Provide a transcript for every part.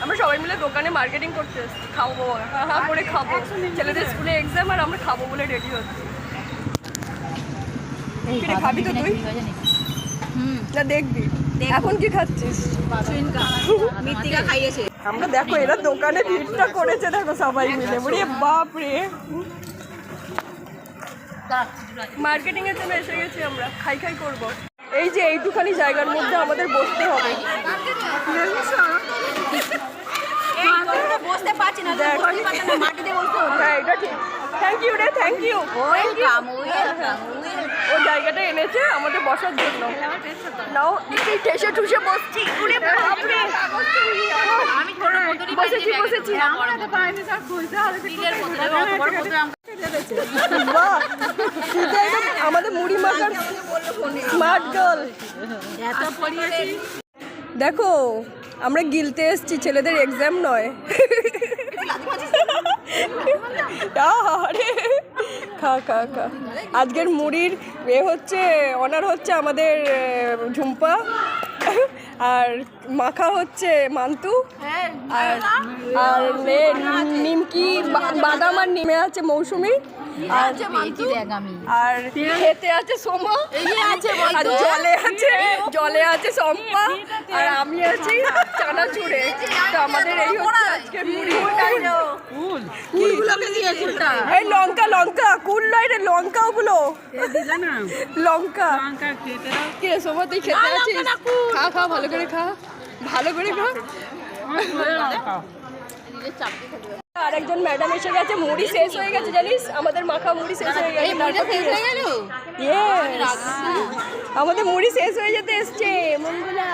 আমরা সবাই মিলে দোকানে মার্কেটিং করতে এসেছি, খাবো করে খাবো, ছেলেদের স্কুলে এক্সাম আর আমরা খাবো বলে রেডি হচ্ছি। খাবি তো তুই? না দেখবি এখন কি খাচ্ছিস? মৃত্তিকা খাইয়েছে। আমরা দেখো এরা দোকানে ভিড়টা করেছে, দেখো সবাই মিলে, বলি বাপ রে। মার্কেটিং এর জন্য এসে গেছি আমরা, খাই করবো। এই যে এইটুখানি জায়গার মধ্যে আমাদের বসতে হবে। বসতে পারছি না, মাটিতে বসতে হবে। হ্যাঁ এটা ঠিক। থ্যাংক ইউ রে, থ্যাংক ইউ। ও জায়গাটা এনেছে আমাদের বসার জন্য। নাও এই ঠেসে ঠুসে বসছি। আমি ছোট মতনই বসেছি। আমাদের মুড়ি মাখার স্মার্ট গার্ল। দেখো আমরা গিলতে এসছি, ছেলেদের এক্সাম নয়। খা খা খা। আজকের মুড়ির হচ্ছে অনার হচ্ছে আমাদের ঝুম্পা, আর মাখা হচ্ছে মান্তু, আর নিমকি বাদাম আর নিমে আছে মৌসুমি, আর খেতে আছে সোমা, আর জলে আছে সম্পা, আর আমি আছি চানাচুরে। তো আমাদের এই হচ্ছে আজকের মুড়ি। এই লঙ্কা কুল নয় রে, লঙ্কা ওগুলো লঙ্কা। কি রে সোমা তুই খেতে আছিস? খা ভালো করে খা। আর একজন ম্যাডাম এসে গেছে, মুড়ি শেষ হয়ে গেছে জানিস, আমাদের মাখা মুড়ি শেষ হয়ে গেছে। আমাদের মুড়ি শেষ হয়ে যেতে এসছে মঙ্গলা।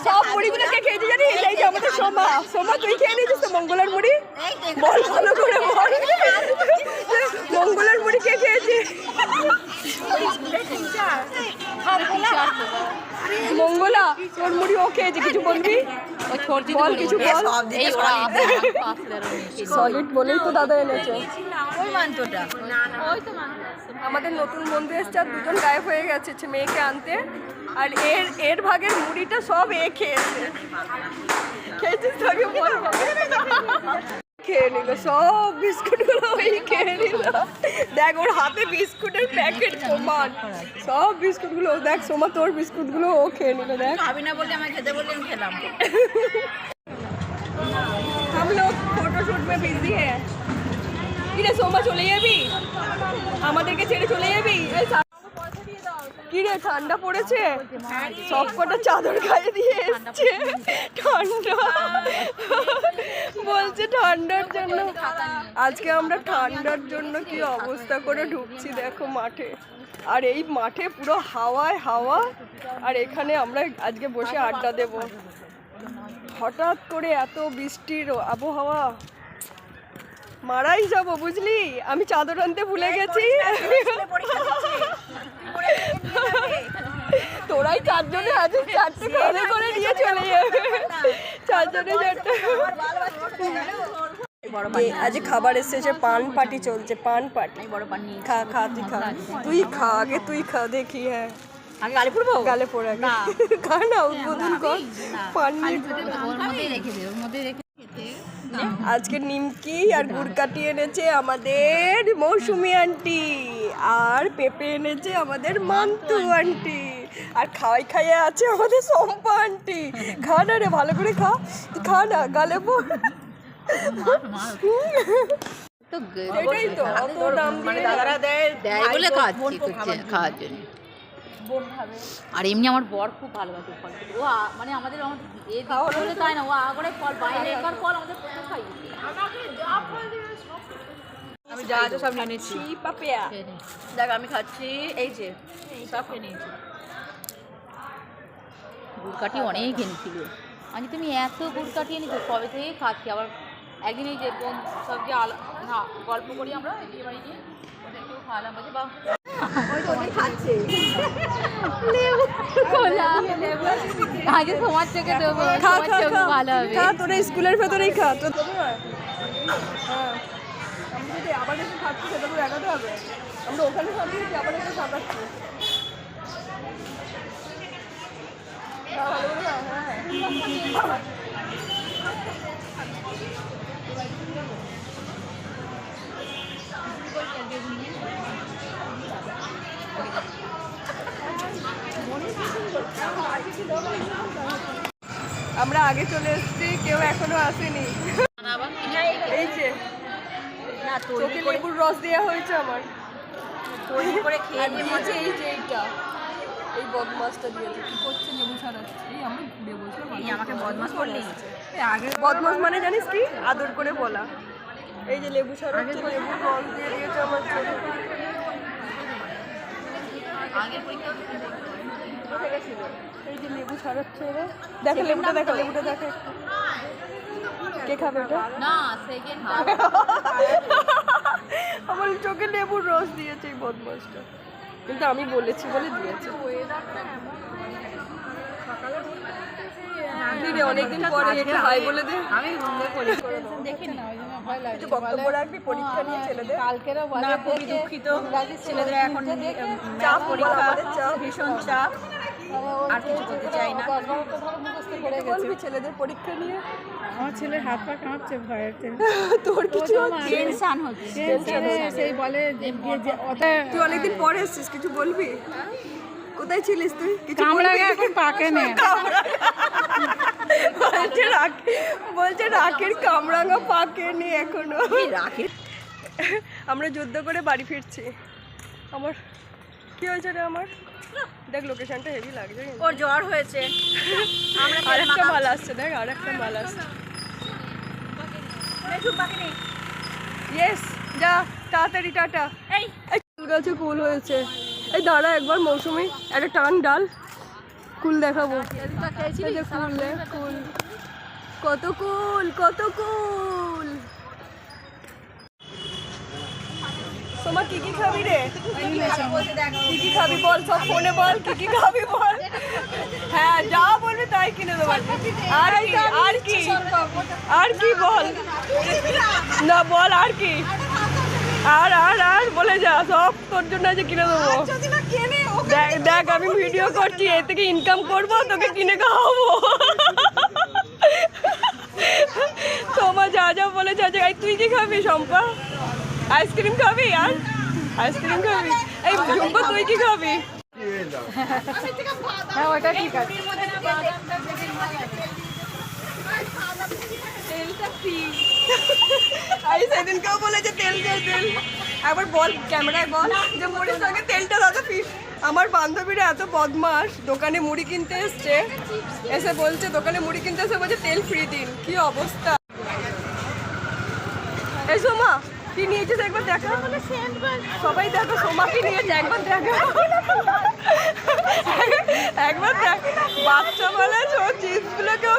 সব মুড়িগুলো কে খেয়েছি জানিস? এই যে আমাদের সোমা তুই খেয়ে নিয়েছিস তো মঙ্গলার মুড়ি? বল ভালো করে বল, মঙ্গলার মুড়ি কে খেয়েছে? মঙ্গলা তোর মুড়ি ও খেয়েছে, কিছু বলবি? বল কিছু বল। সলিড বলেই তো দাদা এনেছে। আমাদের নতুন বন্ধু এসছে, আর দুজন গায়েব হয়ে গেছে মেয়েকে আনতে, আর এর ভাগের মুড়িটা সব খেয়েছে। খেয়েছিস তোকে বল। খেয়ে নিল সব বিস্কুটগুলো, খেয়ে নিল। দেখ ওর হাতে বিস্কুটের প্যাকেট সমান, সব বিস্কুটগুলো দেখ। সোমা তোর বিস্কুটগুলো ও খেয়ে নিল। দেখ খাবি না বলে আমায় খেতে বললে আমি খেলাম। हम लोग फोटोशूट में बिजी है। কিরে সোমা চলে যাবি? আমাদেরকে ছেড়ে চলে যাবি? কিরে ঠান্ডা পড়েছে? সব কটা চাদর গায়ে দিয়ে এসছে, ঠান্ডা বলছে ঠান্ডার জন্য। আজকে আমরা ঠান্ডার জন্য কি অবস্থা করে ঢুকছি দেখো মাঠে, আর এই মাঠে পুরো হাওয়ায় হাওয়া, আর এখানে আমরা আজকে বসে আড্ডা দেব। হঠাৎ করে এত বৃষ্টির আবহাওয়া, মারাই যাব বুঝলি। আমি চাদর আনতে ভুলে গেছি। তোরাই চারজনে আছিস, চারটে ঘরে করে নিয়ে চলে যাবে, চারজনে চারটে। আজ খাবার এসেছে, পান পার্টি চলছে, পান পার্টি। খা তুই খা আগে, তুই খা দেখি। হ্যাঁ গালে পড়ে খা না, উদ্বোধন কর। পান আজকে নিমকি আর গুড় কাটি এনেছে আমাদের মৌসুমি আন্টি, আর পেঁপে এনেছে আমাদের মান্তু আন্টি, আর খাইয়ে আছে আমাদের সম্পা আন্টি। খা না রে, ভালো করে খা না, গালে পড়। এটাই তো অত দাম দিয়ে দাদারা দেয় বলে খাওয়ার জন্য। আর এমনি আমার বর খুব ভালোবাসে ফল, ও মানে আমাদের বলে তাই না, ও আগরে ফল বাইরে একবার ফল আমাদের প্রচুর খাই। আমি যা যা সব নিয়ে নিচ্ছি। পাপিয়া দেখ আমি খাচ্ছি, এই যে সব খেয়ে নিয়েছি। গুড় কাটি অনেক এনেছিল। আমি তুমি এত গুড় কাটিয়ে নিচ্ছ, কবে থেকে খাচ্ছি। আবার একদিন এই যে সব যে গল্প করি আমরা বিয়ে বাড়ি গিয়ে, ওদেরকেও খাওয়ালাম, বলছে বা তোরা স্কুলের ভেতরেই খা। তো আমি যদি আবার এসে খাচ্ছি সেটা তো দেখাতে হবে। আমরা ওখানে সাজিয়েছি, আবার এসে সাজাচ্ছি। হ্যাঁ আমরা আগে চলে এসেছি, কেউ এখনো আসেনি। এই যে চোখে লেবুর রস দেওয়া হয়েছে আমার, তৈরি করে খেয়ে আর দিয়েছে এই যে এইটা, এই বদমাসটা দিয়েছে। কি করছে? লেবু ছাড়াচ্ছে। এই আমরা ঘুরে বসলাম, আমাকে বদমাস করলি। আগে বদমাস মানে জানিস কি? আদর করে বলা। এই যে লেবু ছাড়াচ্ছে, লেবুর রস দিয়ে দিয়েছে আমার চোখে। এই যে লেবু ছাড়াচ্ছে ওরা। দেখো লেবুটা, দেখো লেবুটা, দেখো কে খাবে এটা? না সেকেন্ড আমার চোখে লেবুর রস দিয়েছে এই বদমাসটা, কিন্তু আমি বলেছি বলে দিয়েছে। অনেকদিন পরে একটু হাই বলে দে। আমি দেখিনি, একটু বক্তব্য রাখবি পরীক্ষা নিয়ে ছেলেদের। কালকেরও না খুবই দুঃখিত, ছেলেদের এখন চাপ পরীক্ষা, আমাদের চাপ। ভীষণ চাপ, আর কিছু করতে চাই না। বলবি ছেলেদের পরীক্ষা নিয়ে? আমার ছেলের হাত পা কাঁপছে ভয়েতে। তোর কিছু টেনশন হচ্ছে। সেই বলে তুই অনেকদিন পরে এসেছিস, কিছু বলবি? কোথায় ছিলিস তুই? কিছু কামড়াগে এখন পাকে নেই। বলছে রাখির কামরাঙা পাকেনি এখনো। আমরা যুদ্ধ করে বাড়ি ফিরছি। আমার কি হয়েছে রে? আমার দেখ লোকেশনটা হেভি লাগছে। ওর জ্বর হয়েছে। আরেকটা মাল আসছে, দেখ আরেকটা মাল আসছে। ইয়েস, যা তাড়াতাড়ি, টাটা। এই ফুল গাছে কুল হয়েছে। এই দাঁড়া একবার মৌসুমি, একটা টান ডাল, কুল দেখাবো। এই যে ফুল, দেখ কুল, কত কুল, কত কুল। সোমা কি কি খাবি রে? কি কি খাবি বল, সব ফোনে বল, কি কি খাবি বল। হ্যাঁ যা বলবি তাই কিনে দেবো। আর কি, আর কি, আর কি বল না, বল আর কি, আর আর আর বলে যা, সব তোর জন্য আছে কিনে দেবো। দেখ দেখ আমি ভিডিও করছি, এ থেকে ইনকাম করবো, তোকে কিনে খাওয়াবো। তোমার যা যা বলেছে আছে। তুই কি খাবি শম্পা? আইসক্রিম খাবি? আর আইসক্রিম খাবি? এই ঝুম্পা তুই কি খাবি? হ্যাঁ ওটা ঠিক আছে। তেলটা ফ্রি। আমি সেদিনকেও বলেছে তেল দে, তেল। একবার বল ক্যামেরায় বল যে মুড়ির সঙ্গে তেলটা দাদা ফিস। আমার বান্ধবীরা এত বদমাস, দোকানে মুড়ি কিনতে এসছে, এসে বলছে দোকানে মুড়ি কিনতে এসে বলছে তেল ফ্রি দিন। কি অবস্থা! এই সোমা কি নিয়েছিস একবার দেখা। সবাই দেখো সোমা কি নিয়েছে, একবার দেখা, একবার দেখ। বাচ্চা বলে চিপসগুলো কেউ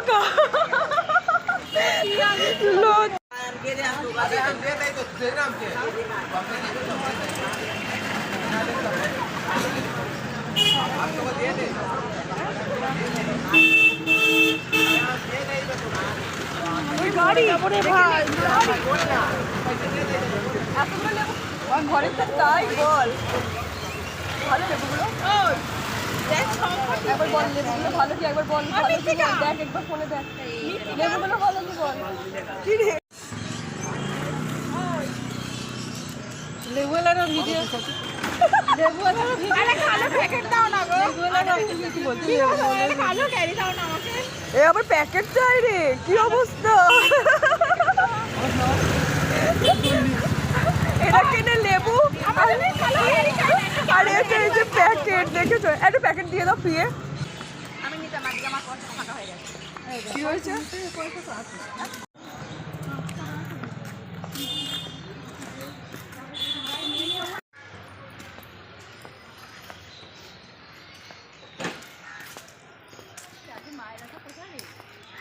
ঘরে তো তাই বল। ভালো লেবুগুলো একবার বল, লেবুগুলো ভালো কি একবার বল, ভালো কি দেখ একবার ফোনে দেখ, লেবুগুলো ভালো কি বল। কি রে লেবুওয়ালারও ভিডিও, লেবুওয়ালারও ভিডিও। আরে কালো প্যাকেট দাও না গো, লেবুওয়ালারও কিছু বলতে হবে। কালো ক্যারি দাও না আমাকে। এ আবার প্যাকেট চাই রে, কি অবস্থা! এটা কিনে লেবু আর এই যে প্যাকেট, দেখেছো? একটা প্যাকেট দিয়ে দাও পিয়ে। আমি নিতে আমার কষ্ট ফাঁকা হয়ে গেছে। কি হয়েছে?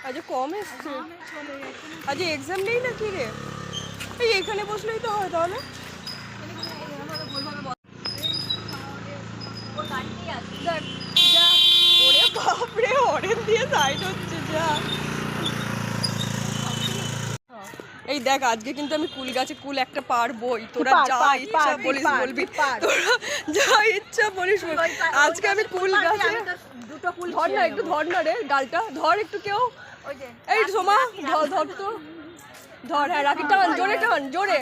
আজ কম এসছে, আজ এক্সাম নেই না কি রে? এই এখানে বসলেই তো হয় তাহলে। দেখ যা, ওরে বাপরে হরেন দিয়ে সাইড হচ্ছে যা। এই দেখ আজকে কিন্তু আমি কুল গাছে কুল একটা পারবই। তোরা যা ইচ্ছা বলিস বলবি, তোরা যা ইচ্ছা বলিস বলবি। আজকে আমি কুল গাছে দুটো কুল ধর না, একটু ধর না রে ডালটা, ধর একটু কেউ এই সোমা ধর ধর তো ধর, হ্যাঁ রাখি, টান জোরে, টান জোরে।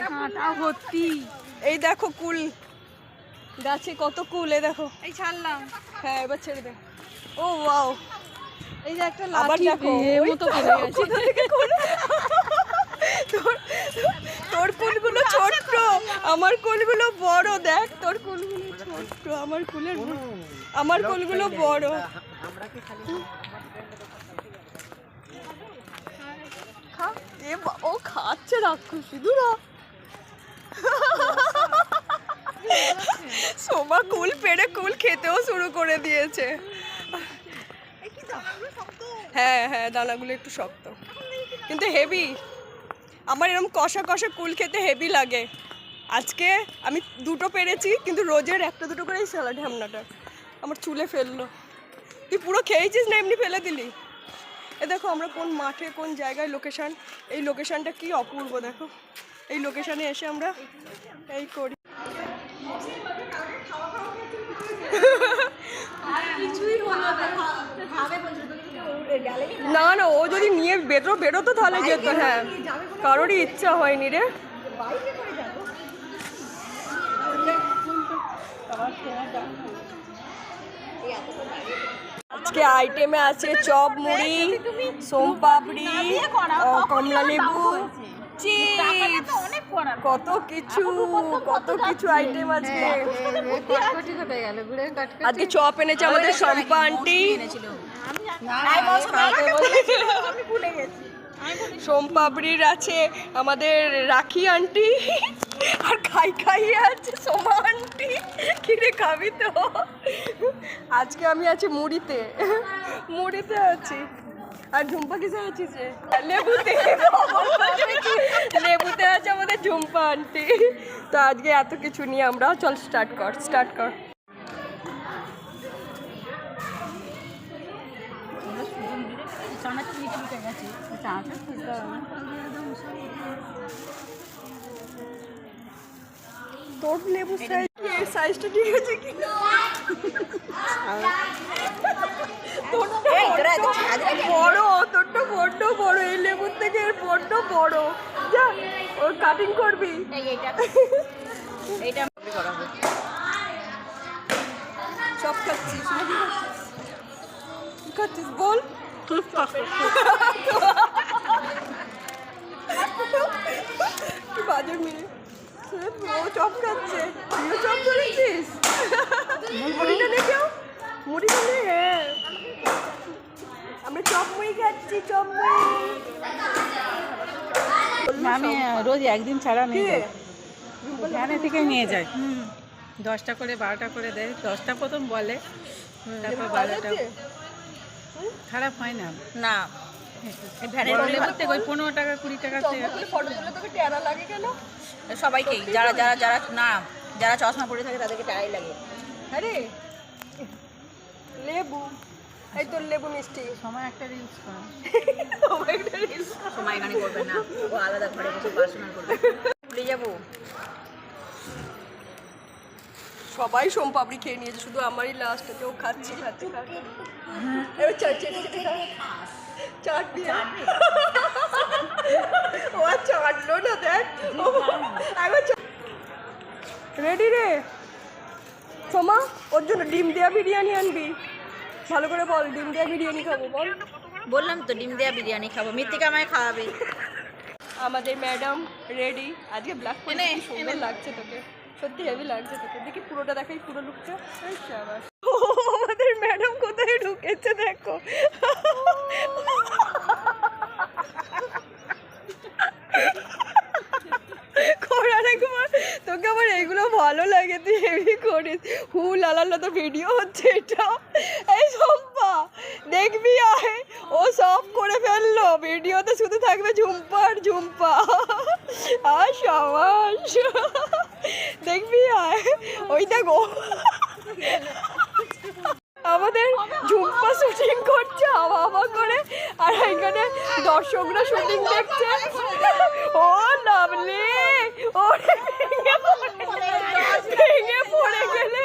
ভর্তি। এই দেখো কুল গাছে কত কুল, এই দেখো। এই ছাড়লাম। হ্যাঁ এবার ছেড়ে দে। ও ওয়াও, এই যে একটা আবার লাঠি দেখো এর ওই মতো তো, পড়ে গেছে। কোথা থেকে তোর কুলগুলো ছোট্ট, আমার কুলগুলো বড়। দেখ তোর কুলগুলো ছোট্ট, আমার কুলগুলো বড়। খা, ও খাচ্ছে রাক্ষসী, দূরা। সোমা কুল পেড়ে কুল খেতেও শুরু করে দিয়েছে। হ্যাঁ হ্যাঁ, দানাগুলো একটু শক্ত কিন্তু হেভি। আমার এরকম কষা কষা কুল খেতে হেভি লাগে। আজকে আমি দুটো পেরেছি, কিন্তু রোজের একটা দুটো করেই স্যালাড ঢ্যামনাটা আমার চুলে ফেললো। তুই পুরো খেয়েছিস না এমনি ফেলে দিলি? এ দেখো আমরা কোন মাঠে কোন জায়গায় লোকেশন, এই লোকেশনটা কি অপূর্ব। দেখো এই লোকেশনে এসে আমরা এই করি। না না, ও যদি নিয়ে বেরোতো তাহলে যেত। হ্যাঁ, কারোরই ইচ্ছা হয়নি রে। আজকে আইটেমে আছে চপ মুড়ি, সোমপাপড়ি, কমলা লেবু, চিপস, কত কিছু আইটেম আজকে। আজকে চপ এনেছে আমাদের শম্পা আন্টি, সোমপাপড়ির আছে আমাদের রাখি আন্টি, আর খাই আছে সোমা আন্টি। কিরে খাবি তো? আজকে আমি আছি মুড়িতে আছি। আর ঝুম্পা কিসে আছিস? লেবুতে আছে আমাদের ঝুম্পা আন্টি। তো আজকে এত কিছু নিয়ে আমরা, চল স্টার্ট কর। তোর লেবু সাইজটা ঠিক আছে কি? বড়, তোরটা বড্ড বড়, এই লেবুর থেকে বড্ড বড়। যা ওর কাটিং করবি। সব খাচ্ছিস নাকি? কি খাচ্ছিস বল? কি বাজে মেয়ে, ও চপ খাচ্ছে, তুইও চপ ধরেছিস? মুড়িটা নে কেউ, মুড়িটা নে। হ্যাঁ আমরা চপ মুড়ি খাচ্ছি, চপ মুড়ি। আমি রোজ একদিন ছাড়া নিয়ে যাই, এখানে থেকে নিয়ে যাই। 10টা করে 12টা করে দেয়। 10টা প্রথম বলে, তারপর 12টা। খারাপ হয় না না বড় লেবুর থেকে ওই 15 টাকা 20 টাকা ফটো তুলে তোকে টেরা লাগে কেন? সবাইকেই, যারা চশমা পরে থাকে তাদেরকে টাই লাগে। আরে লেবু, এই তোর লেবু মিষ্টি। সময় একটা রিলস করা, সময় এখানে করবে না, ও আলাদা ঘরে বসে পার্সোনাল করবে। ভুলে যাবো। সবাই সোমপাপড়ি খেয়ে নিয়েছে, শুধু আমারই লাস্ট। কেউ খাচ্ছি। এবার চাটনি। ও আর চাটলো না, দেখ রেডি রে। সোমা ওর জন্য ডিম দেওয়া বিরিয়ানি আনবি, ভালো করে বল। ডিম দেওয়া বিরিয়ানি খাবো বল। বললাম তো ডিম দেওয়া বিরিয়ানি খাবো, মৃত্তিকা আমায় খাওয়াবে। আমাদের ম্যাডাম রেডি। আজকে ব্ল্যাক করে সুন্দর লাগছে তোকে, সত্যি হেভি লাগছে তোকে। দেখি পুরোটা দেখাই, পুরো লুকটা। আমাদের ম্যাডাম কোথায় ঢুকেছে দেখো। তোকে আমার এগুলো ভালো লাগে, তুই হেভি করিস। লালালো তো ভিডিও হচ্ছে এটা। এই সম্পা দেখবি, আয় ও সব করে ফেললো। ভিডিওতে শুধু থাকবে ঝুম্পা আর সাবাস। দেখবি আয়, ওই দেখো আমাদের ঝুম্পা শুটিং করছে হাওয়া করে, আর এখানে দর্শকরা শুটিং দেখছে। ও লাভলি, ও ভেঙে পড়ে গেলে।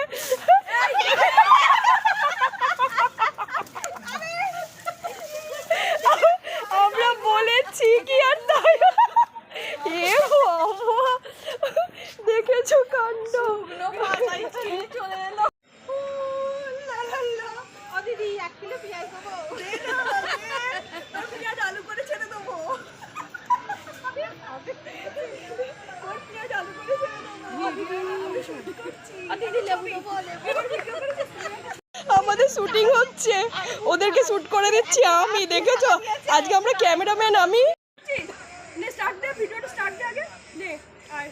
আমাদের শুটিং হচ্ছে, ওদেরকে শুট করে দিচ্ছি আমি, দেখেছো? আজকে আমরা ক্যামেরাম্যান আমি। নে স্টার্ট দে, ভিডিওটা স্টার্ট দে আগে। নে আয়।